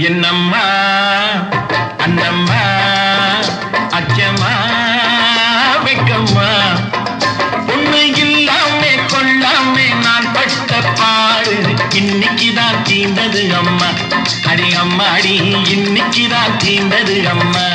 என்னம்மா அண்ணம்மா அச்சம்மா வெக்கம்மா பொண்ணு இல்லாமே கொள்ளாமே நான் பட்ட பாடு இன்னைக்குதான் தீண்டது அம்மா. அடி அம்மாடி இன்னைக்குதான் தீண்டது அம்மா.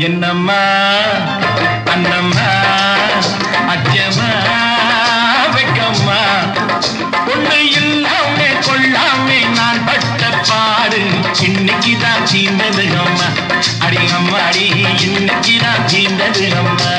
என்னம்மா அண்ணம்மா அச்சம்மா வெக்கம்மா பொண்ணு இல்லாமே கொள்ளாமே நான் பட்ட பாடு இன்னைக்குதான் தீண்டது அம்மா. அடி அம்மாடி இன்னைக்குதான் தீண்டது அம்மா.